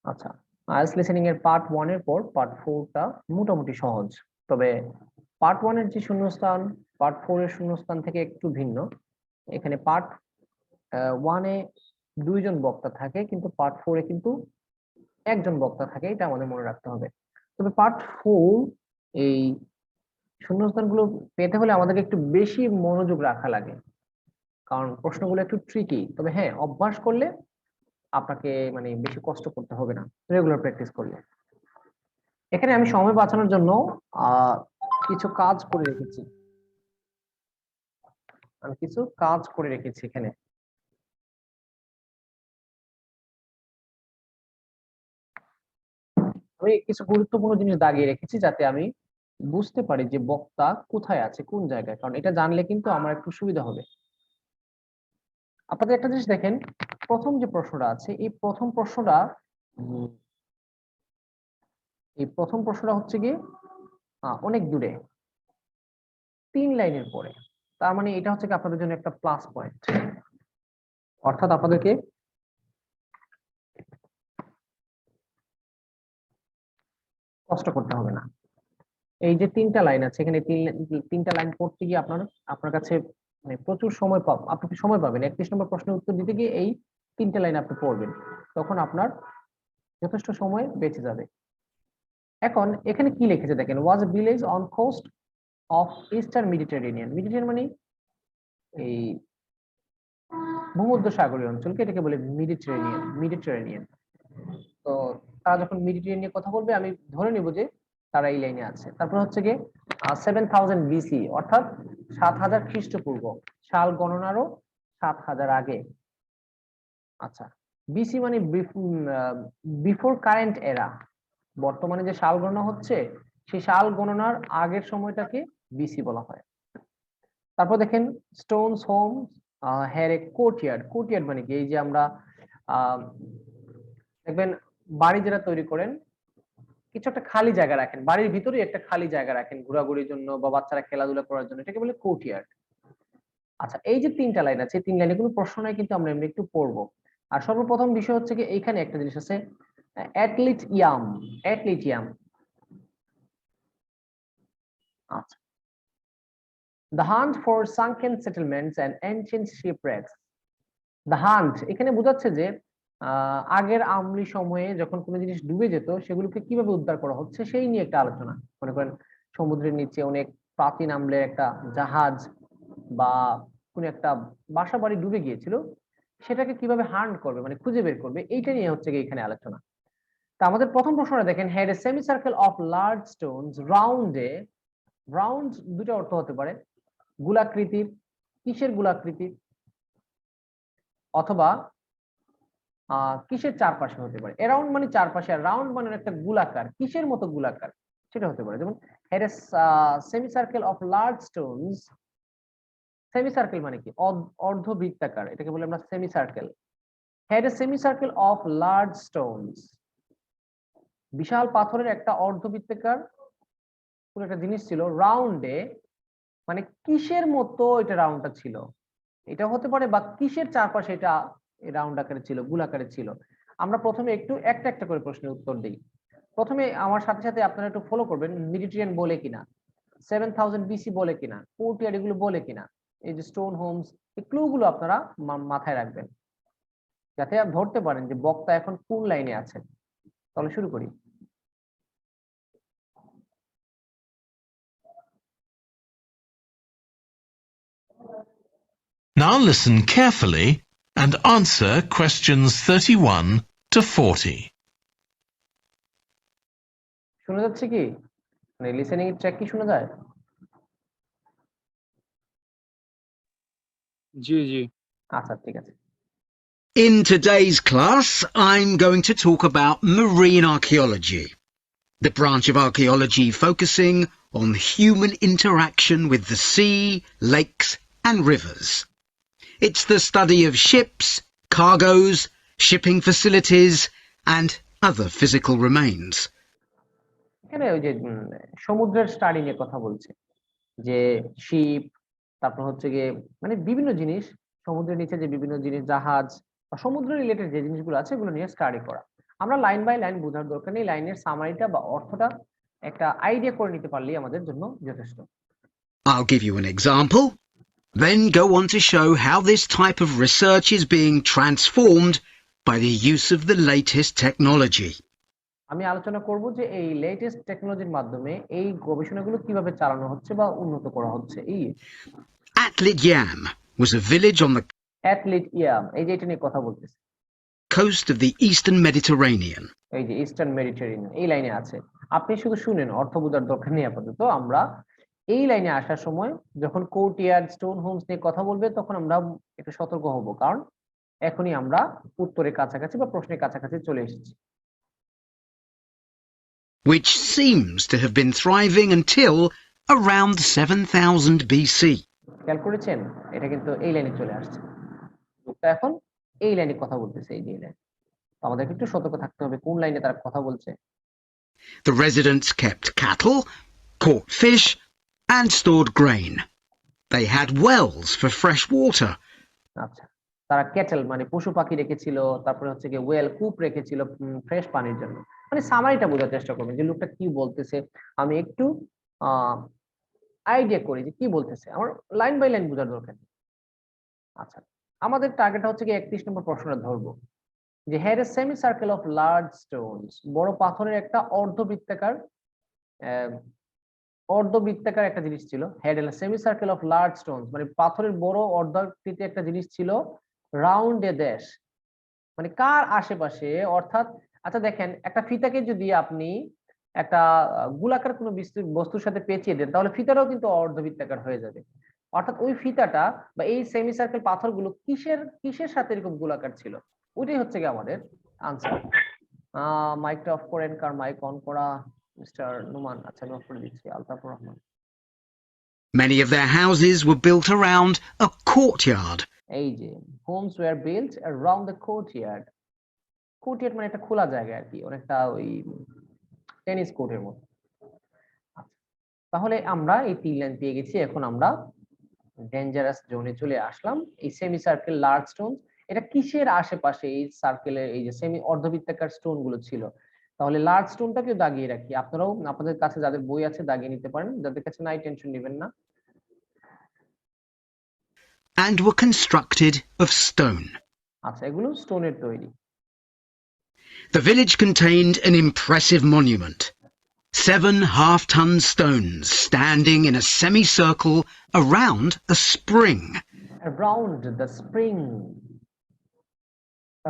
আচ্ছা, IELTS listening এর part 1 এর পর পার্ট 4 টা মোটামুটি সহজ। তবে পার্ট 1 এর যে শূন্যস্থান পার্ট 4 এর শূন্যস্থান থেকে একটু ভিন্ন। এখানে পার্ট 1 এ দুইজন বক্তা থাকে, কিন্তু পার্ট 4 এ কিন্তু একজন বক্তা থাকে, এটা আমাদের মনে রাখতে হবে। তবে পার্ট 4 এই শূন্যস্থানগুলো পেতে হলে আমাদেরকে একটু বেশি মনোযোগ রাখা লাগে, কারণ প্রশ্নগুলো একটু ট্রিকি। তবে হ্যাঁ, অভ্যাস করলে আপনাকে মানে বেশি কষ্ট করতে হবে না, রেগুলার প্র্যাকটিস করলে। এখানে আমি সময় বাঁচানোর জন্য কিছু কাজ করে রেখেছি। এখানে আমি কিছু গুরুত্বপূর্ণ জিনিস দাগিয়ে রেখেছি, যাতে আমি বুঝতে পারি যে বক্তা কোথায় আছে, কোন জায়গায়। কারণ এটা জানলে কিন্তু আমার একটু সুবিধা হবে। আপনাদের একটা জিনিস দেখেন, প্রথম যে প্রশ্নটা আছে, এই প্রথম প্রশ্নটা হচ্ছে কি অনেক দূরে, 3 লাইনের পরে। তার মানে এটা হচ্ছে কি আপনাদের জন্য একটা প্লাস পয়েন্ট, অর্থাৎ আপনাদেরকে কষ্ট করতে হবে না। এই যে 3টা লাইন আছে এখানে, 3টা লাইন পড়তে গিয়ে আপনার কাছে মানে প্রচুর সময় আপনি সময় পাবেন। 31 নম্বর প্রশ্নের উত্তর দিতে গিয়ে এই 3টা লাইন আপনি পড়বেন, তখন আপনার যথেষ্ট সময় বেঁচে যাবে। এখন এখানে কি লিখেছে দেখেন, was a village on coast of eastern Mediterranean. Mediterranean মানে এই ভূমধ্য সাগরীয় অঞ্চলকে এটাকে বলে মেডিটেরেনিয়ান। তো তারা যখন মেডিটেরিয়ান নিয়ে কথা বলবে, আমি ধরে নেব যে তারা এই লাইনে আছে। তারপর হচ্ছে গিয়ে 7000 বিসি, অর্থাৎ 7000 খ্রিস্টপূর্ব, সাল গণনারও 7000 আগে। আচ্ছা, বিসি মানে বিফোর কারেন্ট এরা, বর্তমানে যে সাল গণনা হচ্ছে সেই সাল গণনার আগের সময়টাকে বিসি বলা হয়। তারপর দেখেন, স্টোনস হোম হ্যার এ কোর্টইয়ার্ড। কোর্টইয়ার্ড মানে কি, এই যে আমরা দেখবেন বাড়ি যারা তৈরি করেন, কিছু একটা খালি জায়গা রাখেন, বাড়ির ভিতরে একটা খালি জায়গা রাখেন ঘোরাঘুরির জন্য বা বাচ্চারা খেলাধুলা করার জন্য, এটাকে বলে কোর্টইয়ার্ড। আচ্ছা, এই যে 3টা লাইন আছে, এই 3 লাইনে কোনো প্রশ্ন নাই, কিন্তু আমরা এমনি একটু পড়বো। আর সর্বপ্রথম বিষয় হচ্ছে কি, এইখানে একটা জিনিস আছে, অ্যাটলিটিয়াম। অ্যাটলিটিয়াম, আচ্ছা, the hunt for sunken settlements and ancient shipwrecks. The hunt এখানে বোঝাচ্ছে যে আগের আমলি সময়ে যখন কোনো জিনিস ডুবে যেত, সেগুলোকে কিভাবে উদ্ধার করা হচ্ছে সেই নিয়ে একটা আলোচনা। মনে করেন সমুদ্রের নিচে অনেক প্রাচীন আমলের একটা জাহাজ বা কোন একটা বাসা বাড়ি ডুবে গিয়েছিল, সেটাকে কিভাবে হান্ট করবে মানে খুঁজে বের করবে, এইটা নিয়ে হচ্ছে এখানে আলোচনা। তা আমাদের প্রথম প্রশ্নটা দেখেন, had a semi circle of large Stones round A. Round দুটো অর্থ হতে পারে, গোলাকৃতির। কিসের গোলাকৃতির? অথবা কিসের চারপাশে হতে পারে। অ্যারাউন্ড মানে চারপাশে, আর রাউন্ড মানে একটা গোলাকার, কিসের মতো গোলাকার সেটা হতে পারে। যেমন had a semi circle of large stones. Semi circle মানে কি, অর্ধবৃত্তাকার, এটাকে বলে আমরা semi circle. Had a semi circle of large stones, বিশাল পাথরের একটা অর্ধবৃত্তাকার কোন একটা জিনিস ছিল। রাউন্ডে মানে কিসের মতো এটা রাউন্ডটা ছিল, এটা হতে পারে, বা কিসের চারপাশে এটা রাউন্ড আকারে ছিল, গোলাকারে ছিল। আমরা প্রথমে একটু একটা একটা করে প্রশ্নের উত্তর দিই। প্রথমে আমার সাথে সাথে আপনারা একটু ফলো করবেন, মেডিটেরিয়ান বলে কিনা, 7000 বিসি বলে কিনা, কোর্টইয়ার্ড এগুলো বলে কিনা, এই যে স্টোন হোমস, এই ক্লু গুলো আপনারা মাথায় রাখবেন, যাতে আপনি ধরতে পারেন যে বক্তা এখন কোন লাইনে আছেন। তাহলে শুরু করি। Now listen carefully and answer questions 31 to 40. শোনা যাচ্ছে কি, মানে লিসেনিং এর ট্র্যাক কি শোনা যায়? জি জি। আচ্ছা, ঠিক আছে। In today's class, I'm going to talk about marine archaeology, the branch of archaeology focusing on human interaction with the sea, lakes and rivers. It's the study of ships, cargoes, shipping facilities and other physical remains. এখানে ওই যে সমুদ্রের study নিয়ে কথা বলছে, যে sheep, তারপর হচ্ছে গিয়ে মানে বিভিন্ন জিনিস, সমুদ্রের নিচে যে বিভিন্ন জিনিস, জাহাজ বা সমুদ্র রিলেটেড যে জিনিসগুলো আছে এগুলো নিয়ে স্টাডি করা। আমরা লাইন বাই লাইন বোঝার দরকার নেই, লাইনের সামারিটা বা অর্থটা একটা আইডিয়া করে নিতে পারলেই আমাদের জন্য যথেষ্ট। I'll give you an example, then go on to show how this type of research is being transformed by the use of the latest technology. আমি আলোচনা করব যে এই লেটেস্ট টেকনোলজির মাধ্যমে এই গবেষণাগুলো কিভাবে চালানো হচ্ছে বা উন্নত করা হচ্ছে। Atlit Yam was a village on the অ্যাথলিট ইয়াম, এই যে এটা নিয়ে কথা বলতেছে, coast of the eastern Mediterranean. এই যে ইস্টার্ন মেডিটেরিয়ান এই লাইনে আছে। আপনি শুধু শুনেন, অর্থ বোঝার দরকার নেই আপাতত। আমরা এই লাইনে আসার সময় যখন কোর্টইয়ার্ড, স্টোন হোমস নিয়ে কথা বলবে তখন আমরা একটু সতর্ক হব, কারণ এখনই আমরা উত্তরের কাছাকাছি বা প্রশ্নের কাছাকাছি চলে এসেছি। Which seems to have been thriving until around 7000 BC. খেয়াল করেছেন, এটা কিন্তু এই লাইনে চলে আসছে। তো এখন এই লাইনে কথা বলতেছে, এই যে লাইন। তো আমাদেরকে একটু সতর্ক থাকতে হবে কোন লাইনে তারা কথা বলছে। The residents kept cattle, caught fish, and stored grain. They had wells for fresh water. আচ্ছা, তারা ক্যাটেল মানে পশু পাখি রেখেছিল, তারপরে হচ্ছে কি ওয়েল কূপ রেখেছিল ফ্রেশ পানির জন্য। মানে সামারিটা বোঝার চেষ্টা করবেন যে লোকটা কি বলতেছে, আমি একটু আইডিয়া করি যে কি বলতেছে, আমার লাইন বাই লাইন বোঝার দরকার নেই। আচ্ছা, আমাদের টার্গেট হচ্ছে কি 31 নম্বর প্রশ্নটা ধরবো, যে had a semi circle of large Stones, বড় পাথরের একটা অর্ধবৃত্তাকার একটা জিনিস ছিল। Had a semi circle of large Stones মানে পাথরের বড় অর্ধাকৃতি একটা জিনিস ছিল। রাউন্ড এ দেশ মানে কার আশেপাশে, অর্থাৎ আচ্ছা দেখেন, একটা ফিতাকে যদি আপনি একটা গোলাকার কোনো বস্তুর সাথে পেঁচিয়ে দেন তাহলে ফিতাটাও কিন্তু অর্ধবৃত্তাকার হয়ে যাবে। অর্থাৎ ওই ফিতাটা বা এই সেমি সার্কেল পাথরগুলো কিসের কিসের সাথে এরকম গোলাকার ছিল, ওইটাই হচ্ছে কি আমাদের আনসার। মাইকটা অফ করেন, কার মাইক অন করা মিস্টার নুমান। আচ্ছা, আমি অফ করে দিচ্ছি। Altafur Rahman. Many of their houses were built around a courtyard. এই যে homes were built around the courtyard. Courtyard মানে একটা খোলা জায়গা আর কি, অনেকটা ওই টেনিস কোর্টের মতো। আচ্ছা, তাহলে আমরা এই 3 লাইন পেয়ে গেছি। এখন আমরা ডেঞ্জারাস জোনে চলে আসলাম। এই সেমি সার্কেল লার্জ স্টোন, এটা কিসের আশেপাশে এই সার্কেলের এই যে সেমি অর্ধবৃত্তাকার স্টোন গুলো ছিল। তাহলে লার্জ স্টোনটাকে দাগিয়ে রাখি, আপনারাও আপনাদের কাছে যাদের বই আছে দাগিয়ে নিতে পারেন, যাদের কাছে নাই টেনশন নেবেন না। And were constructed of stone. আচ্ছা, এগুলো স্টোনের তৈরি। The village contained an impressive monument. 7 half-ton stones standing in a semicircle around a spring. Around the spring,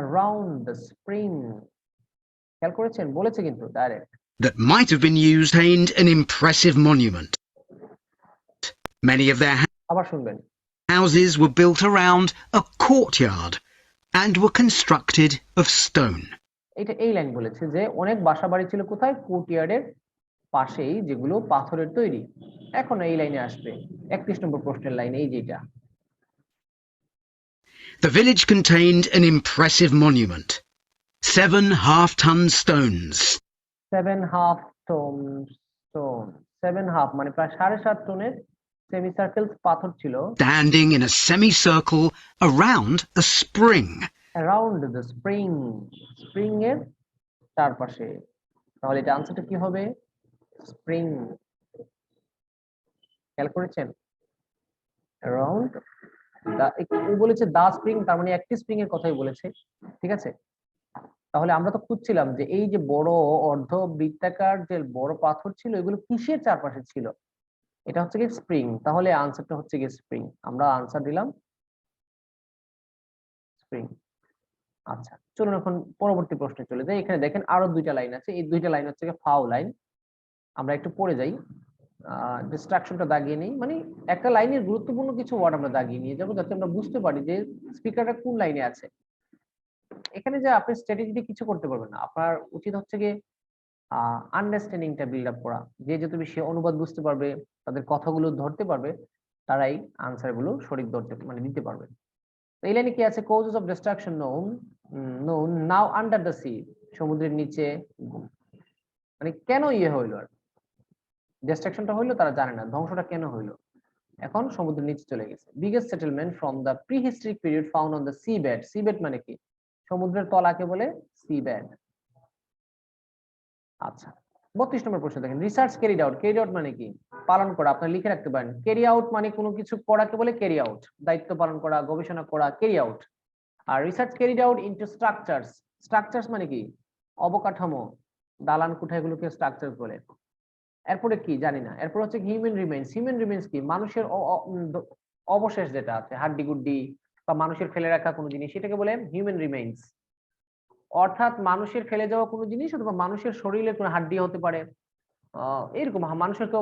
around the spring, খেয়াল করেছেন, বলেছে কিন্তু direct. That might have been used contained an impressive monument. Many of their আবার শুনবেন, houses were built around a courtyard and were constructed of stone. এটা এই line বলেছে যে অনেক বাসা বাড়ি ছিল কোথায়, কোর্টইয়ার্ডের পাশেই, যেগুলো পাথরের তৈরি। এখন এই লাইনে আসবে 31 নম্বর প্রশ্নের লাইন, এই যেটা। The village contained an impressive monument. 7 half-ton stones. 7 half ton stone, 7 half মানে প্রায় 7.5 টনের সেমি সার্কেল পাথর ছিল। Standing in a semicircle around a spring. Around the spring, spring এর চারপাশে। তাহলে এটা আনসারটা কি হবে, স্প্রিং। খেয়াল করেছেন, অ্যারাউন্ড ও বলেছে দা স্প্রিং, তার মানে একটি স্প্রিং এর কথাই বলেছে। ঠিক আছে, তাহলে আমরা তো খুঁজছিলাম যে এই যে বড় অর্ধবৃত্তাকার যে বড় পাথর ছিল এগুলো কিসের চারপাশে ছিল, এটা হচ্ছে কি স্প্রিং। তাহলে আনসারটা হচ্ছে কি স্প্রিং, আমরা আনসার দিলাম স্প্রিং। আচ্ছা, চলুন এখন পরবর্তী প্রশ্নে চলে যাই। এখানে দেখেন আরো 2টা লাইন আছে, এই 2টা লাইন হচ্ছে ফাউ লাইন। আমরা একটু পড়ে যাই, ডিস্ট্রাকশনটা দাগিয়ে নেই, মানে একটা লাইনের গুরুত্বপূর্ণ কিছু ওয়ার্ড আমরা দাগিয়ে নিয়ে যাবো যাতে আমরা বুঝতে পারি যে স্পিকারটা কোন লাইনে আছে। এখানে যে আপনি স্ট্র্যাটেজি কিছু করতে পারবেন না, আপনার উচিত হচ্ছে গিয়ে আন্ডারস্ট্যান্ডিংটা বিল্ড আপ করা। যে যত বেশি অনুবাদ বুঝতে পারবে, তাদের কথাগুলো ধরতে পারবে, তারাই আনসার গুলো সঠিক ধরতে মানে দিতে পারবে। তো এই লাইনে কি আছে, causes of distraction known now under the sea, সমুদ্রের নিচে, মানে কেন ইয়ে হইলো, আর ডিস্ট্রাকশনটা হইলো তারা জানে না, ধ্বংসটা কেন হইলো, এখন সমুদ্রের নিচে চলে গেছে। Biggest settlement from the prehistoric period found on the sea bed, sea bed মানে কি, সমুদ্রের তলাকে বলে সি বেড। আচ্ছা 32 নম্বর প্রশ্ন দেখেন রিসার্চ ক্যারিড আউট মানে কি পালন করা আপনি লিখে রাখতে পারেন ক্যারি আউট মানে কোনো কিছু করাকে বলে ক্যারি আউট দায়িত্ব পালন করা গবেষণা করা ক্যারি আউট আর research carried out into structures মানে কি অবকাঠামো দালান কোঠা এগুলোকে স্ট্রাকচার বলে এরপরে কি জানি না এরপর হচ্ছে হিউম্যান রিমেইনস কি মানুষের অবশেষ যেটা আছে হাড্ডি গুড্ডি বা মানুষের ফেলে রাখা কোনো জিনিস সেটাকে বলে হিউম্যান রিমেইনস অর্থাৎ মানুষের ফেলে যাওয়া কোনো জিনিস অথবা মানুষের শরীরে কোনো হাড্ডি হতে পারে এরকম মানুষের তো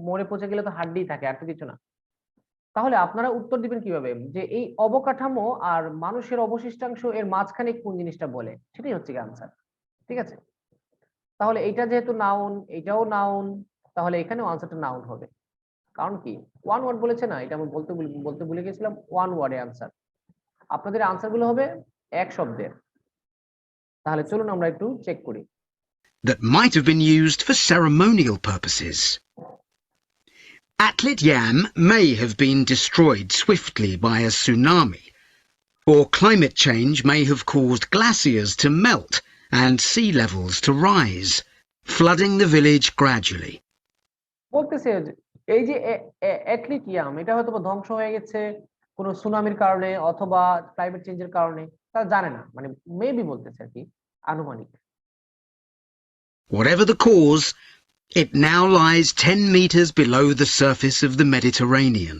মরে পচে গেলে তো হাড্ডি থাকে আর তো কিছু না তাহলে আপনারা উত্তর দিবেন কিভাবে যে এই অবকাঠামো আর মানুষের অবশিষ্টাংশ এর মাঝখানে কোন জিনিসটা বলে সেটাই হচ্ছে আনসার ঠিক আছে তাহলে এটা যেহেতু নাউন এটাও নাউন তাহলে এখানেও আনসারটা নাউন হবে কারণ কি ওয়ান ওয়ার্ড বলেছে না এটা আমি বলতে ভুলে গেছিলাম ওয়ান ওয়ার্ডে আনসার আপনাদের আনসার গুলো হবে এক শব্দের তাহলে চলুন আমরা একটু চেক করি that might have been used for ceremonial purposes. Atlit Yam may have been destroyed swiftly by a tsunami, or climate change may have caused glaciers to melt and sea levels to rise, flooding the village gradually. বলতেছে এই যে athlete yam এটা হয়তো ধ্বংস হয়ে গেছে কোনো সুনামির কারণে অথবা ক্লাইমেট চেঞ্জের কারণে তারা জানে না মানে মেবি বলতেছে আর কি আনুমানিক Whatever the cause, it now lies 10 meters below the surface of the Mediterranean,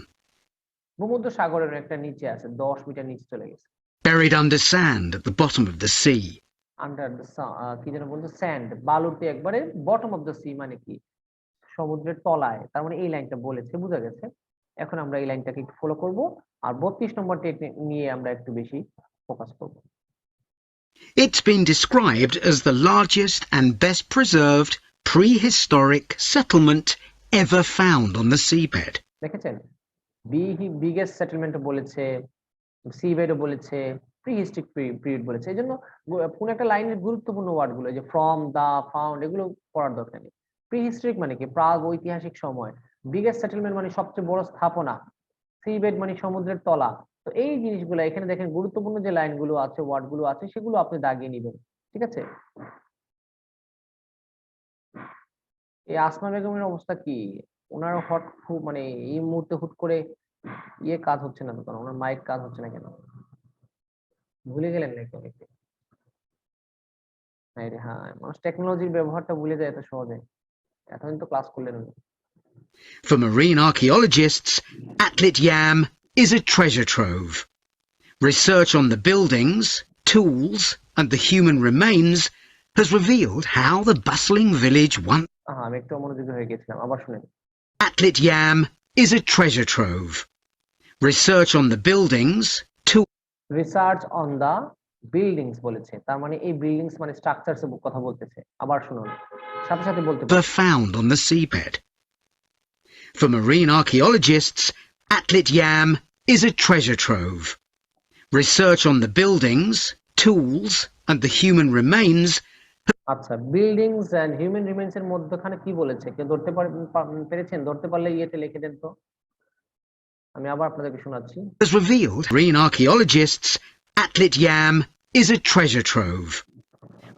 ভূমধ্য সাগরের একটা নিচে আছে 10 মিটার নিচে চলে গেছে buried under sand at the bottom of the sea. Under the কি যেন বলতো স্যান্ড বালুতে একবারে বটম অফ দ্য সি মানে কি সমুদ্রের তলায় তার মানে এই লাইনটা বলেছে বোঝা গেছে এখন আমরা এই লাইনটাকে একটু ফলো করব আর 32 নম্বর টেকনিক নিয়ে আমরা একটু বেশি ফোকাস করব It's been described as the largest and best preserved prehistoric settlement ever found on the seabed. দেখেছেন বিগেস্ট সেটেলমেন্ট বলেছে সিবেডও বলেছে প্রিহিস্টরিক পিরিয়ড বলেছে এইজন্য কোন একটা লাইনের গুরুত্বপূর্ণ ওয়ার্ড গুলো যে ফ্রম দা ফাউন্ড এগুলো পড়ার দরকার নেই প্রিহিস্টরিক মানে কি প্রাগ ঐতিহাসিক সময় বিগেস্ট সেটেলমেন্ট মানে সবচেয়ে বড় স্থাপনা সিবেড মানে সমুদ্রের তলা তো এই জিনিসগুলো এখানে দেখেন গুরুত্বপূর্ণ যে লাইনগুলো আছে ওয়ার্ড গুলো আছে সেগুলো আপনি দাগিয়ে নেবেন ঠিক আছে এই আসমা বেগমের অবস্থা কি ওনার মানে এই মুহূর্তে হুট করে কাজ হচ্ছে না তো কারণ ওনার মাইক কাজ হচ্ছে না কেন ভুলে গেলেন নাকি অনেকে হ্যাঁ মানুষ টেকনোলজির ব্যবহারটা ভুলে যায় এত সহজে এতদিন তো ক্লাস করলেন উনি For marine archaeologists, Atlit Yam is a treasure trove. Research on the buildings, tools, and the human remains has revealed how the bustling village once. আমি একটু মনোযোগী হয়ে গেছিলাম আবার শুনেন Atlit Yam is a treasure trove. Research on the buildings, research on the buildings বলেছে তার মানে এই বিল্ডিংস মানে স্ট্রাকচারস এর কথা বলতেছে আবার শুনুন সাথে সাথে বলতে were found on the seabed. For marine archaeologists, Atlit Yam is a treasure trove. Research on the buildings, tools, and the human remains. আচ্ছা বিল্ডিংস এন্ড হিউম্যান রিমেইনস এর মধ্যখানে কি বলেছে কেউ ধরতে পেরেছেন ধরতে পারলে ইয়েতে লিখে দেন তো আমি আবার আপনাদেরকে শোনাচ্ছি Has revealed marine archaeologists, Atlit Yam is a treasure trove.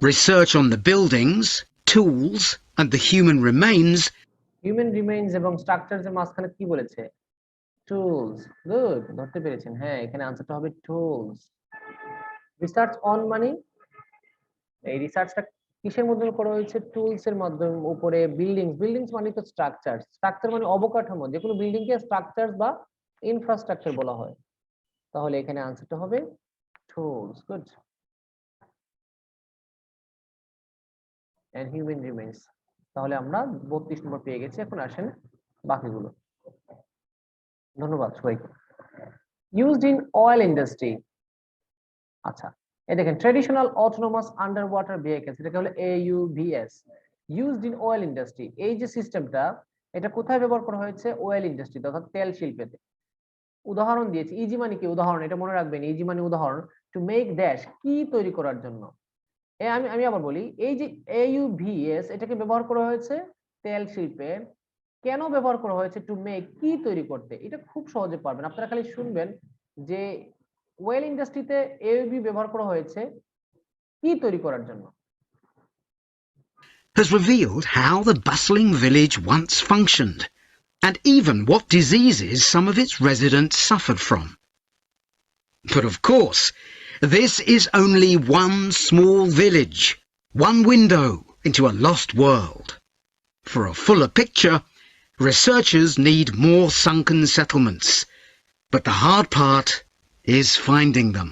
Research on the buildings, tools, and the human remains. Human remains এবং স্ট্রাকচারস এর মাঝখানে কি বলেছে টুলস গুড ধরতে পেরেছেন হ্যাঁ এখানে আনসারটা হবে টুলস রিসার্চ অন মানে এই রিসার্চটা কিসের মাধ্যমে করা হয়েছে টুলস এর মাধ্যমে উপরে বিল্ডিংস মানে তো স্ট্রাকচার মানে অবকাঠামো যে কোনো বিল্ডিং কে স্ট্রাকচারস বা ইনফ্রাস্ট্রাকচার বলা হয় তাহলে এখানে আনসারটা হবে tools good and human remains তাহলে আমরা 32 নম্বর পেয়ে গেছি এখন আসেন বাকিগুলো ধন্যবাদ সবাইকে ইউজড ইন অয়েল ইন্ডাস্ট্রি আচ্ছা এই দেখেন traditional autonomous under water vehicles এটাকে বলে AUVS used in oil industry এই যে সিস্টেমটা এটা কোথায় ব্যবহার করা হয়েছে অয়েল ইন্ডাস্ট্রিতে অর্থাৎ তেল শিল্পেতে উদাহরণ দিয়েছি ইজি মানে কি উদাহরণ এটা মনে রাখবেন ইজি মানে উদাহরণ টু মেক ড্যাশ কি তৈরি করার জন্য আমি আবার বলি এই যে AUVS এটাকে ব্যবহার করা হয়েছে তেল শিল্পে কেন ব্যবহার করা হয়েছে টু মেক কি তৈরি করতে এটা খুব সহজে পারবেন আপনারা খালি শুনবেন যে ওয়েল ইন্ডাস্ট্রিতে AUV ব্যবহার করা হয়েছে কি তৈরি করার জন্য has revealed how the bustling village once functioned, and even what diseases some of its residents suffered from. But of course, this is only one small village, one window into a lost world. For a fuller picture, researchers need more sunken settlements, but the hard part is finding them.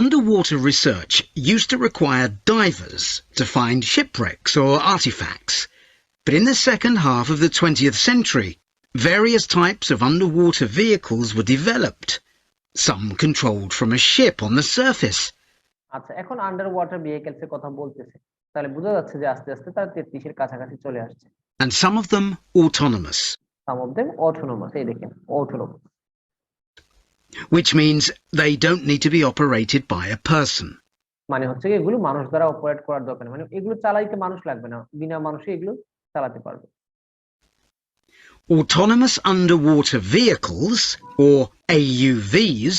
Underwater research used to require divers to find shipwrecks or artifacts, but in the second half of the 20th century, various types of underwater vehicles were developed, some controlled from a ship on the surface. আচ্ছা, এখন underwater vehicles এর কথা বলতেছে, তাহলে বোঝা যাচ্ছে যে আস্তে আস্তে তারা 33 এর কাছাকাছি চলে আসছে। And some of them autonomous. Some of them autonomous, এই দেখেন autonomous, which means they don't need to be operated by a person. মানে হচ্ছে কি এগুলো মানুষ দ্বারা অপারেট করার দরকার নেই, মানে এগুলো চালাইতে মানুষ লাগবে না, বিনা মানুষে এগুলো চালাতে পারবে। Autonomous underwater vehicles, or AUVs,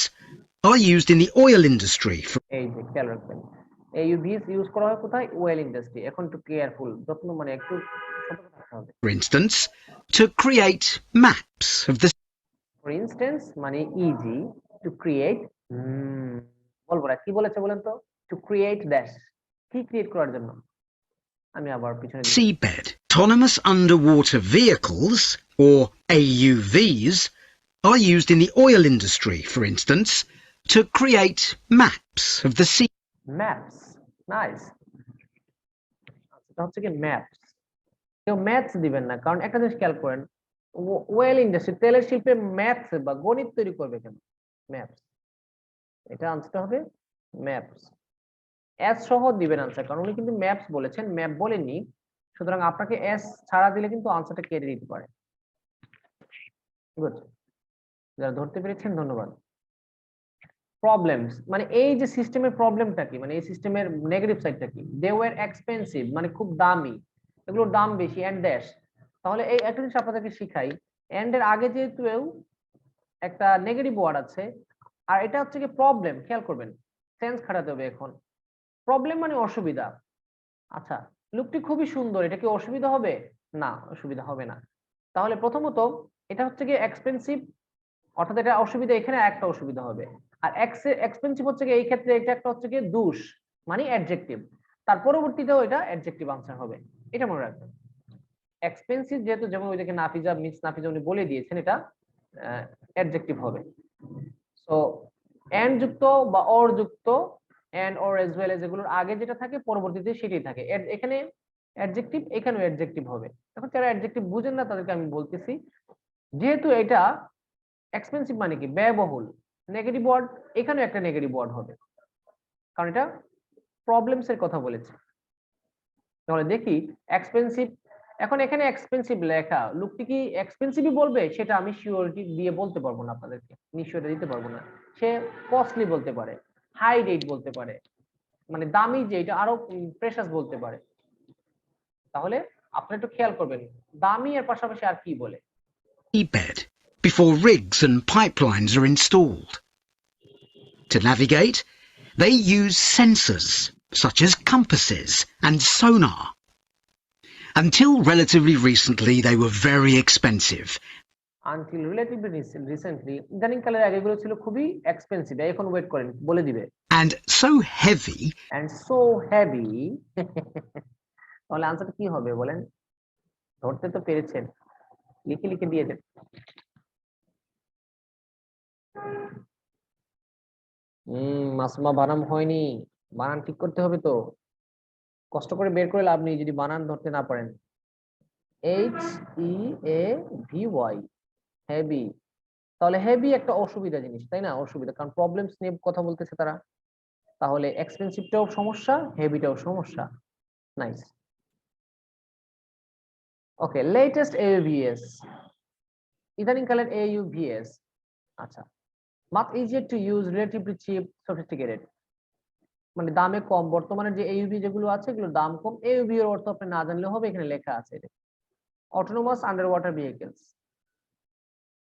are used in the oil industry for এই যে খেয়াল রাখবেন, AUVs ইউজ করা হয় কোথায়? Well industry. এখন একটু কেয়ারফুল, যত্ন মানে একটু সতর্ক থাকতে হবে। for instance, to create maps of the for instance মানে ইজি, টু ক্রিয়েট, বলবো না কি বলেছে বলেন তো? টু ক্রিয়েট ড্যাশ, কি ক্রিয়েট করার জন্য? আমি আবার পিছনে দিচ্ছি। seabed. Autonomous underwater vehicles, or AUVs, are used in the oil industry, for instance, to create maps of the sea. Maps, nice. এটা হচ্ছে কি ম্যাপস। কেউ ম্যাথস দিবেন না, কারণ একটা জিনিস খেয়াল করেন, ওয়েল ইন্ডাস্ট্রি তেলের শিল্পে ম্যাথস বা গণিত তৈরি করবে কেন? ম্যাপস, এটা আনসারটা হবে ম্যাপস। এস সহ দিবেন আনসার, কারণ উনি কিন্তু ম্যাপস বলেছেন, ম্যাপ বলেননি, সুতরাং আপনাকে এস ছাড়া দিলে কিন্তু আনসারটা কেটে দিতে পারে। গুড, যারা ধরতে পেরেছেন ধন্যবাদ। প্রবলেমস মানে এই যে সিস্টেমের প্রবলেমটা কি, মানে এই সিস্টেমের নেগেটিভ সাইডটা কি? দে ওয়ার এক্সপেন্সিভ মানে খুব দামি, এগুলোর দাম বেশি, এন্ড ড্যাশ। তাহলে এই একটা জিনিস আপনাদেরকে শিখাই, এন্ড এর আগে যেহেতু একটা নেগেটিভ ওয়ার্ড আছে, আর এটা হচ্ছে কি প্রবলেম, খেয়াল করবেন সেন্স খাটাতে হবে এখন। প্রবলেম মানে অসুবিধা। আচ্ছা, লোকটি খুবই সুন্দর, এটা কি অসুবিধা হবে? না, অসুবিধা হবে না। তাহলে প্রথমত এটা হচ্ছে কি এক্সপেন্সিভ, অর্থাৎ এটা অসুবিধা, এখানে একটা অসুবিধা হবে। আর এক্সপেন্সিভ হচ্ছে কি এই ক্ষেত্রে এটা একটা হচ্ছে কি দোষ, মানে অ্যাডজেক্টিভ, তার পরবর্তীতেও এটা অ্যাডজেক্টিভ আনসার হবে, এটা মনে রাখবেন। এক্সপেন্সিভ যেহেতু, যেমন ওই দেখে নাফিজা, মিস নাফিজা উনি বলে দিয়েছেন, এটা অ্যাডজেক্টিভ হবে। সো এন্ড যুক্ত বা অর যুক্ত, and or as well as, এগুলোর আগে যেটা থাকে পরবর্তীতে সেটাই থাকে। এখানে অ্যাডজেক্টিভ, এখানেও অ্যাডজেক্টিভ হবে। এখন যারা অ্যাডজেক্টিভ বুঝেন না তাদেরকে আমি বলতেছি, যেহেতু এটা এক্সপেন্সিভ মানে কি ব্যয়বহুল, নেগেটিভ ওয়ার্ড, এখানেও একটা নেগেটিভ ওয়ার্ড হবে, কারণ এটা প্রবলেমস এর কথা বলেছে। তাহলে দেখি এক্সপেন্সিভ, এখন এখানে এক্সপেন্সিভ লেখা, লোকটি কি এক্সপেন্সিভই বলবে? সেটা আমি শিওরিটি দিয়ে বলতে পারবো না, আপনাদেরকে নিশ্চয়তা দিতে পারবো না। সে কস্টলি বলতে পারে, হাই রেট বলতে পারে, মানে দামি, যে এটা আরো প্রেশাস বলতে পারে। তাহলে আপনি একটু খেয়াল করবেন দামি এর পাশাপাশি আর কি বলে। seabed before rigs and pipelines are installed. To navigate, they use sensors such as compasses and sonar. Until relatively recently, they were very expensive. Until relatively recently, ইদানিংকালের আগে এগুলো ছিল খুবই এক্সপেন্সিভ। এখন ওয়েট করেন, বলে দিবে। And so heavy. And so heavy. তাহলে আনসারটা কি হবে বলেন? ধরতে তো পেরেছেন, লিখে লিখে দিয়ে দেন। মাসমা বানান হয়নি, বানান ঠিক করতে হবে তো, কষ্ট করে বের করে লাভ নেই যদি বানান ধরতে না পারেন। HEAVY, heavy. তাহলে হেভি একটা অসুবিধা জিনিস, তাই না? অসুবিধা, কারণ প্রবলেমস নিয়ে কথা বলতেছে তারা। তাহলে এক্সপেন্সিভটাও সমস্যা, হেভিটাও সমস্যা। নাইস। ওকে, লেটেস্ট AUVS, ইদানিংকালের AUVS। আচ্ছা, much easier to use, relatively cheap, sophisticated, মানে দামে কম। বর্তমানে যে AUV যেগুলো আছে এগুলো দাম কম। AUV এর অর্থ আপনি না জানলে হবে, এখানে লেখা আছে autonomous under water vehicles.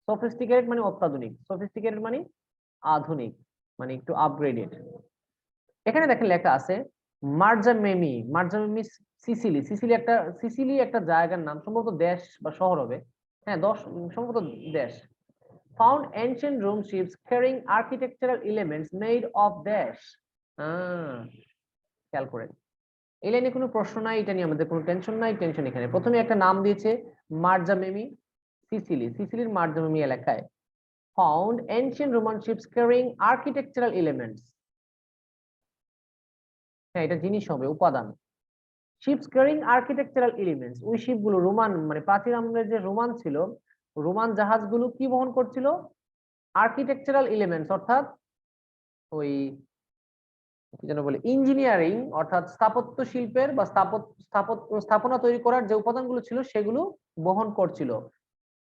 Sophisticated মানে অত্যাধুনিক, সফিস্টিকেটেড মানে আধুনিক, মানে একটু আপগ্রেডেড। এখানে দেখেন লেখা আছে মার্জামেমি সিসিলি একটা জায়গার নাম, সম্ভবত দেশ বা শহর হবে। হ্যাঁ, সম্ভবত দেশ। Found ancient room ships carrying architectural elements made of dash. খেয়াল করেন, এই লাইনে কোনো প্রশ্ন নাই, এটা নিয়ে আমাদের কোনো টেনশন নাই। টেনশন এখানে প্রথমে একটা নাম দিয়েছে মার্জামেমি, সিসিলির মার্জামেমি এলাকায় found ancient Roman ships carrying architectural elements. হ্যাঁ, এটা জিনিস হবে, উপাদান। শিপস ক্যারিং আর্কিটেকচারাল এলিমেন্টস, ওই শিপগুলো রোমান মানে প্রাচীন আমলের যে রোমান ছিল, রোমান জাহাজগুলো কি বহন করছিল? আর্কিটেকচারাল এলিমেন্টস, অর্থাৎ ওই কি যেন বলে, ইঞ্জিনিয়ারিং অর্থাৎ স্থাপত্য শিল্পের বা স্থাপনা তৈরি করার যে উপাদানগুলো ছিল সেগুলো বহন করছিল।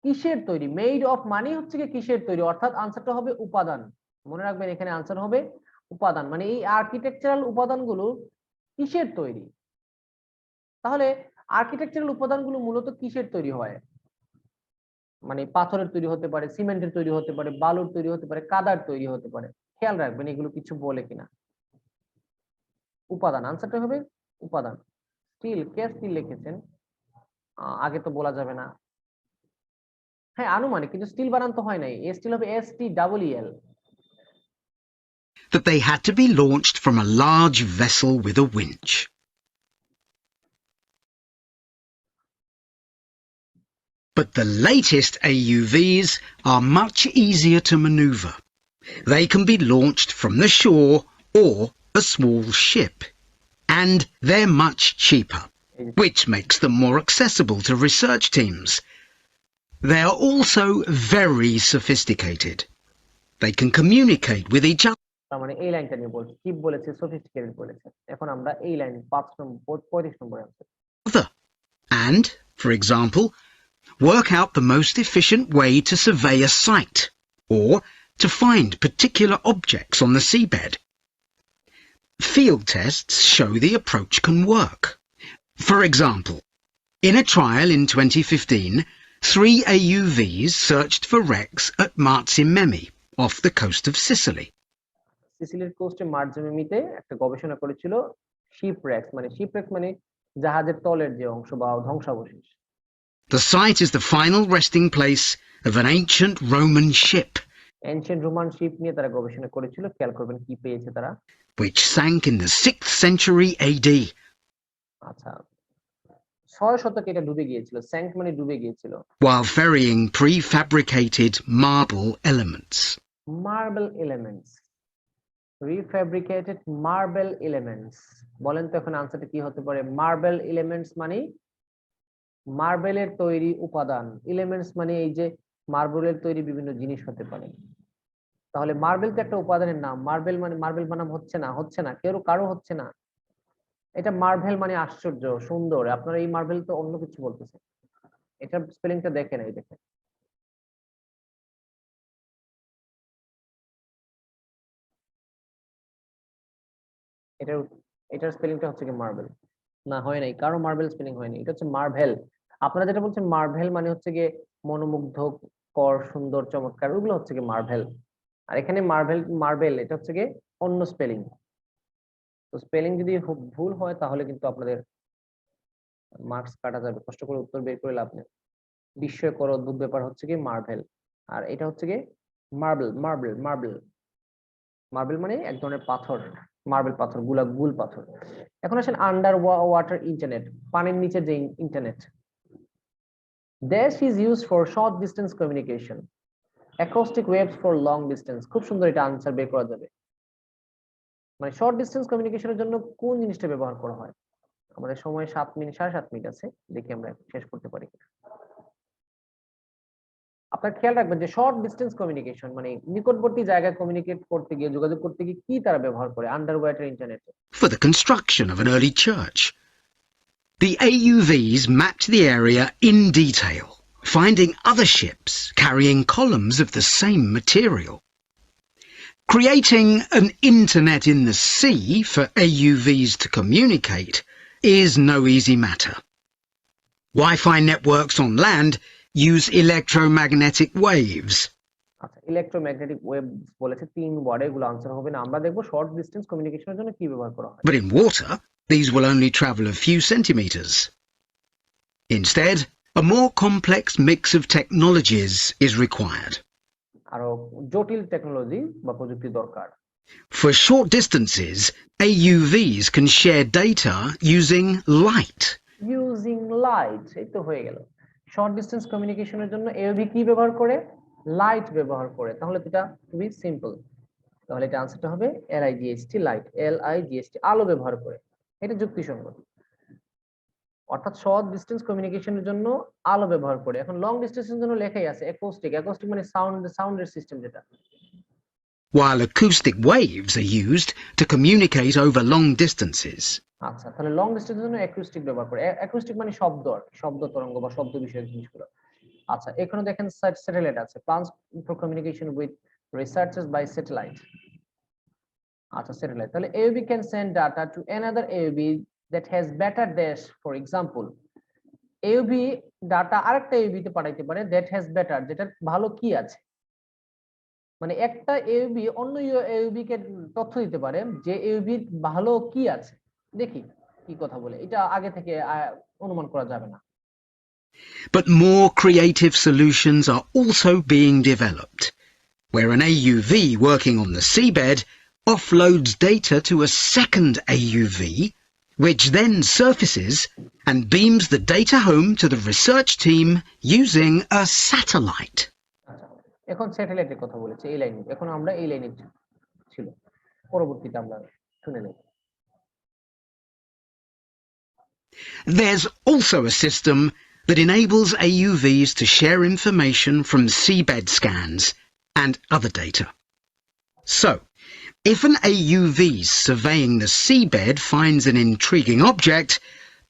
কিসের তৈরি? মেড অফ মানে হচ্ছে কি কিসের তৈরি, অর্থাৎ আনসারটা হবে উপাদান। মনে রাখবেন এখানে আনসার হবে উপাদান, মানে এই আর্কিটেকচারাল উপাদানগুলো কিসের তৈরি? তাহলে আর্কিটেকচারাল উপাদানগুলো মূলত কিসের তৈরি হয়? মানে পাথরের তৈরি হতে পারে, সিমেন্টের তৈরি হতে পারে, বালুর তৈরি হতে পারে, কাদার তৈরি হতে পারে। খেয়াল রাখবেন এগুলো কিছু বলে কিনা। উপাদান, আনসারটা হবে উপাদান। স্টিল, কে স্টিল লিখেছেন? আগে তো বলা যাবে না। হ্যাঁ, আনুমানিক, কিন্তু স্টিল বানান তো হয় নাই, স্টিল হবে STEEL। That they had to be launched from a large vessel with a winch. But the latest AUVs are much easier to maneuver. They can be launched from the shore or a small ship, and they're much cheaper, which makes them more accessible to research teams. They are also very sophisticated. They can communicate with each other. তার মানে এই লাইনটা নিয়ে বলছে, chip বলেছে, sophisticated বলেছে। এখন আমরা এই লাইন 35 নম্বরে answer. And, for example, work out the most efficient way to survey a site or to find particular objects on the seabed. Field tests show the approach can work. For example, in a trial in 2015, 3 AUVs searched for wrecks at Marzimmemi, off the coast of Sicily. সিসিলির কোস্টে মার্জামেমিতে একটা গবেষণা করেছিল শিপরেক্স মানে জাহাজের তলের যে অংশ বা ধ্বংসাবশেষ। The site is the final resting place of an ancient Roman ship. Ancient Roman ship নিয়ে তারা গবেষণা করেছিল, খেয়াল করবেন কি পেয়েছে তারা। Which sank in the 6th century AD. আচ্ছা, 6 শতকে এটা ডুবে গিয়েছিল। sank মানে ডুবে গিয়েছিল। While ferrying prefabricated marble elements. Marble elements, prefabricated marble elements, বলেন তো এখন আনসারটা কি হতে পারে? মার্বেল এলিমেন্টস মানে মার্বেলের তৈরি উপাদান, এলিমেন্টস মানে এই যে মার্বেলের তৈরি বিভিন্ন জিনিস হতে পারে। তাহলে মার্বেল তো একটা উপাদানের নাম, মার্বেল মানে মার্বেল বানাম হচ্ছে না কারো হচ্ছে না। এটা মার্বেল মানে আশ্চর্য, সুন্দর। আপনারা এই মার্বেল তো অন্য কিছু বলতেছেন, এটা স্পেলিংটা দেখেন, এই দেখেন এটার স্পেলিংটা হচ্ছে কি মার্বেল। না, হয় নাই, কারো মার্বেল স্পেলিং হয়নি, এটা হচ্ছে মার্ভেল। আপনারা যেটা বলছেন মার্ভেল মানে হচ্ছে গিয়ে মনোমুগ্ধকর, সুন্দর, চমৎকার, ওগুলো হচ্ছে গিয়ে মার্ভেল। আর এখানে মার্বেল এটা হচ্ছে গিয়ে অন্য স্পেলিং। তো স্পেলিং যদি ভুল হয় তাহলে কিন্তু আপনাদের মার্কস কাটা যাবে, কষ্ট করে উত্তর বের করে লাভ নেই। বিস্ময়কর অদ্ভুত ব্যাপার হচ্ছে গিয়ে মার্ভেল, আর এটা হচ্ছে গিয়ে মার্বেল মানে এক ধরনের পাথর, মার্বেল পাথর, গুল পাথর। এখন আসেন আন্ডার ওয়াটার ইন্টারনেট, পানির নিচে যে internet. Dash is used for short distance communication, acoustic waves for long distance। খুব সুন্দর, এটা আনসার বের করা যাবে। মানে শর্ট ডিস্টেন্স কমিউনিকেশনের জন্য কোন জিনিসটা ব্যবহার করা হয়? আমাদের সময় 7.5 মিনিট আছে, দেখি আমরা শেষ করতে পারি কিনা। আপনার খেয়াল রাখবেন যে শর্ট ডিস্টেন্স কমিউনিকেশন মানে নিকটবর্তী জায়গায় কমিউনিকেট করতে গিয়ে, যোগাযোগ করতে গিয়ে কি তারা ব্যবহার করে আন্ডার ওয়াটার ইন্টারনেটে? For the construction of an early church. The AUVs mapped the area in detail, finding other ships carrying columns of the same material. Creating an internet in the sea for AUVs to communicate is no easy matter. Wi-Fi networks on land use electromagnetic waves. আচ্ছা, electromagnetic wave বলেছে 3 word, এগুলো answer হবে না। আমরা দেখব short distance কমিউনিকেশনের জন্য কি ব্যবহার করা হয়। But in water, these will only travel a few centimetres. Instead, a more complex mix of technologies is required. আরো জটিল টেকনোলজি বা প্রযুক্তি দরকার। For short distances, AUVs can share data using light. Using light, এই তো হয়ে গেল। Short distance কমিউনিকেশনের জন্য এওবি কি ব্যবহার করে? লাইট ব্যবহার করে। তাহলে এটা খুবই সিম্পল। তাহলে এটা আনসারটা হবে এলআইজিএসটি, লাইট, এলআইজিএসটি, আলো ব্যবহার করে। এটা যুক্তিসঙ্গত। অর্থাৎ শর্ট ডিসটেন্স কমিউনিকেশনের জন্য আলো ব্যবহার করে। এখন লং ডিসটেন্সের জন্য লেখাই আছে অ্যাকোস্টিক। অ্যাকোস্টিক মানে সাউন্ডের সিস্টেম যেটা। While acoustic waves are used to communicate over long distances. আচ্ছা, তাহলে লং ডিসটেন্সের জন্য অ্যাকুস্টিক ব্যবহার করে। অ্যাকুস্টিক মানে শব্দ তরঙ্গ বা শব্দ বিষয়ক জিনিসগুলো। আচ্ছা, এখানে দেখেন স্যাটেলাইট আছে, plans for communication with researches by satellite. আচ্ছা, স্যাটেলাইট, তাহলে AUB can send data to another AUB that has better dash. For example, AUB data আরেকটা AUB তে পাঠাইতে পারে দ্যাট হ্যাজ বেটার, যেটা ভালো কি আছে। মানে একটা AUB অন্য AUB কে তথ্য দিতে পারে যে AUB ভালো কি আছে। দেখি কি কথা বলে, এটা আগে থেকে অনুমান করা যাবে না। But more creative solutions are also being developed, where an AUV working on the seabed offloads data to a second AUV, which then surfaces and beams the data home to the research team using a satellite. এখন স্যাটেলাইটের কথা বলেছে, এই লাইনে। এখন আমরা এই লাইনে ছিল, পরবর্তীতে আমরা শুনে নেব। There's also a system that enables AUVs to share information from seabed scans and other data. So, if an AUV surveying the seabed finds an intriguing object,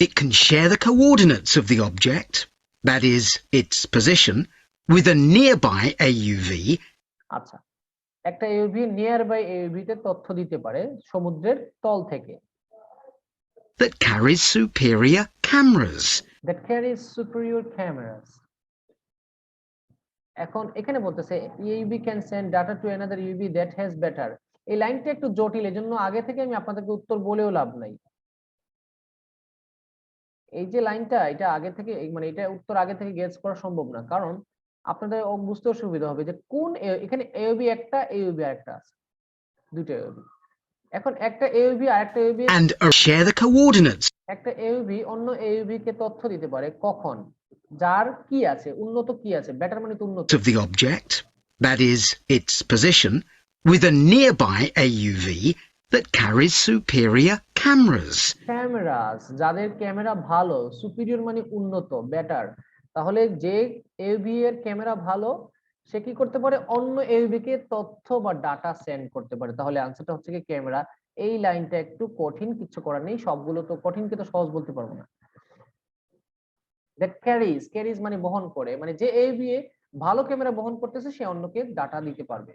it can share the coordinates of the object, that is, its position, with a nearby AUV. আচ্ছা, একটা AUV nearby AUV তে তথ্য দিতে পারে সমুদ্রের তল থেকে। That carries superior cameras. That carries superior cameras. এখন এখানে বলতেছে AUV can send data to another AUV that has better. এই লাইনটা একটু জটিল, এজন্য আগে থেকে আমি আপনাদেরকে উত্তর বলেও লাভ নাই। এই যে লাইনটা, এটা আগে থেকে মানে এটা উত্তর আগে থেকে গেস করা সম্ভব না, কারণ আপনাদের বুঝতে সুবিধা হবে যে কোন এখানে AUV একটা, AUV আরেকটা আছে, দুটো AUV। এখন একটা AUV আরেকটা AUV and share the coordinates. একটা AUV অন্য AUV কে তথ্য দিতে পারে কখন, যার কি আছে, উন্নত কি আছে, বেটার মানে তো উন্নত, of the object, that is, its position, with a nearby AUV that carries superior cameras. Cameras, যাদের ক্যামেরা ভালো, সুপিরিয়র মানে উন্নত, বেটার। তাহলে যে AUV এর ক্যামেরা ভালো, সে কি করতে পারে, অন্য AUV কে তথ্য বা ডাটা সেন্ড করতে পারে। তাহলে আনসারটা হচ্ছে কি ক্যামেরা। এই লাইনটা একটু কঠিন, কিছু করার নেই, সবগুলো তো কঠিনকে তো সহজ বলতে পারবো না। দ্যাট ক্যারিজ মানে বহন করে, মানে যে AUV ভালো ক্যামেরা বহন করতেছে সে অন্যকে ডাটা দিতে পারবে।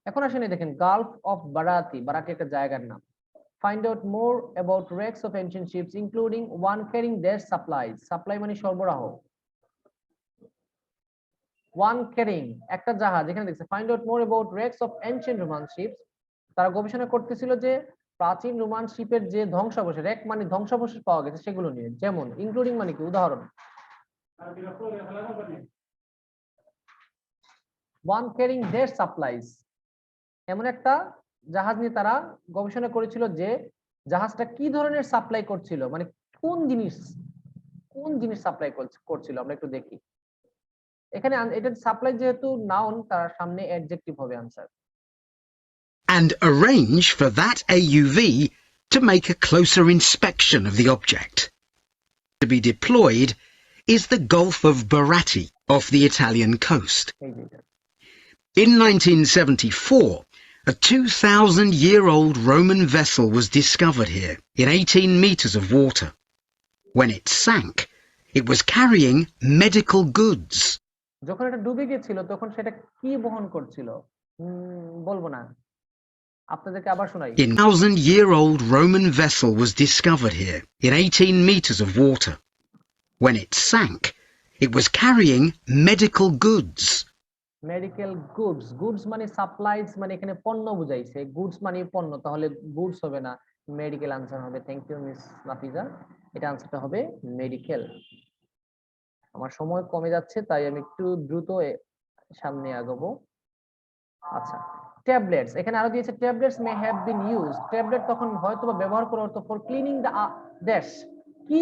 এখন আসেন দেখেন, গালফ অফ বারাতি, বারাতি একটা জায়গার নাম। Find out more about wrecks of ancient ships, including one carrying their supplies. Supply মানে সরবরাহ। One carrying, একটা জাহাজ, এখানে দেখছে find out more about wrecks of ancient Roman ships. তারা গবেষণা করতেছিল যে প্রাচীন রোমান শিপের যে ধ্বংসাবশেষ, রেক মানে ধ্বংসাবশেষ পাওয়া গেছে সেগুলো নিয়ে। যেমন ইনক্লুডিং মানে কি, উদাহরণ। One carrying their supplies, এমন একটা জাহাজ নিয়ে তারা গবেষণা করেছিল যে জাহাজটা কি ধরনের সাপ্লাই করছিল, মানে কোন জিনিস সাপ্লাই করছিল। আমরা একটু দেখি এখানে, এটা সাপ্লাই যেহেতু নাউন, তার সামনে অ্যাডজেক্টিভ হবে answer. And arrange for that AUV to make a closer inspection of the object. To be deployed is the Gulf of Baratti off the Italian coast. In 1974, a 2,000-year-old Roman vessel was discovered here in 18 meters of water. When it sank, it was carrying medical goods. যখন এটা ডুবে গিয়েছিল তখন সেটা কি বহন করছিল বলবো না, আপনাদেরকে আবার শোনাই। A 1,000-year-old Roman vessel was discovered here in 18 meters of water. When it sank, it was carrying medical goods. Medical goods, goods মানে সাপ্লাইজ, মানে এখানে পণ্য বুঝাইছে, গুডস মানে পণ্য, তাহলে গুডস হবে না, মেডিকেল আনসার হবে। থ্যাংক ইউ মিস নাফিজা, এটা আনসারটা হবে মেডিকেল। আমার সময় কমে যাচ্ছে তাই আমি একটু দ্রুত সামনে আগাবো। আচ্ছা, ট্যাবলেটস, এখানে আরো দিয়েছে tablets may have been use, tablet তখন হয়তো ব্যবহার করা হতো ফর ক্লিনিং দ্য ড্যাশ, কি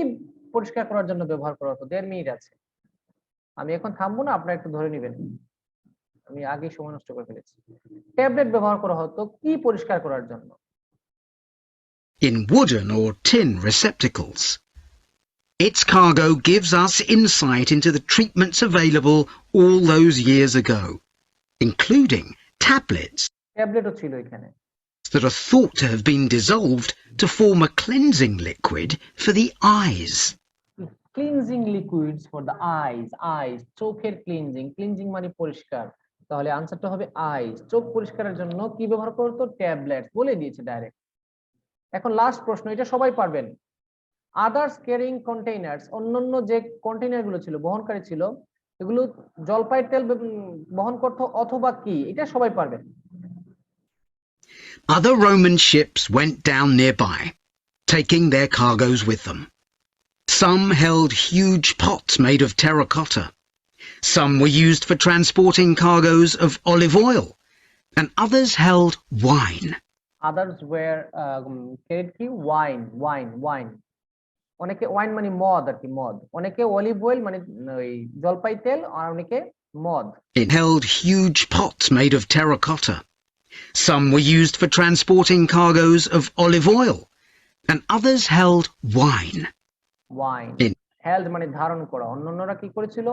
পরিষ্কার করার জন্য ব্যবহার করা হতো। 1.5 মিনিট আছে, আমি এখন থামবো না, আপনারা একটু ধরে নেবেন, আমি আগে সময় নষ্ট করে ফেলেছি। ট্যাবলেট ব্যবহার করা হতো কি পরিষ্কার করার জন্য? In wooden or tin receptacles. Its cargo gives us insight into the treatments available all those years ago, including tablets ট্যাবলেটও ছিল এখানে। that are thought to have been dissolved to form a cleansing liquid for the eyes. Cleansing liquids for the eyes, eyes চোখের cleansing, cleansing মানে পরিষ্কার, তাহলে আনসারটা হবে আইজ, চোখ পরিষ্কারের জন্য কি ব্যবহার করতো? ট্যাবলেট, বলে দিয়েছে ডাইরেক্ট। এখন লাস্ট প্রশ্ন, এটা সবাই পারবেন। আদার্স ক্যারিং কন্টেইনার্স, অন্যান্য যে কন্টেইনার গুলো ছিল, বহনকারী ছিল, এগুলো জলপাইয়ের তেল বহন করতো অথবা কি, এটা সবাই পারবেন। Other Roman ships went down nearby, taking their cargoes with them. Some held huge pots made of terracotta. Some were used for transporting cargoes of olive oil, and others held wine. Others were carried কি? Wine, wine, wine, অনেকে wine মানে মদ আর কি, মদ, অনেকে olive oil মানে ওই জলপাই তেল, আর অনেকে মদ। It held huge pots made of terracotta. Some were used for transporting cargoes of olive oil, and others held wine. Wine, In held মানে ধারণ করা, অন্যান্যরা কি করেছিল?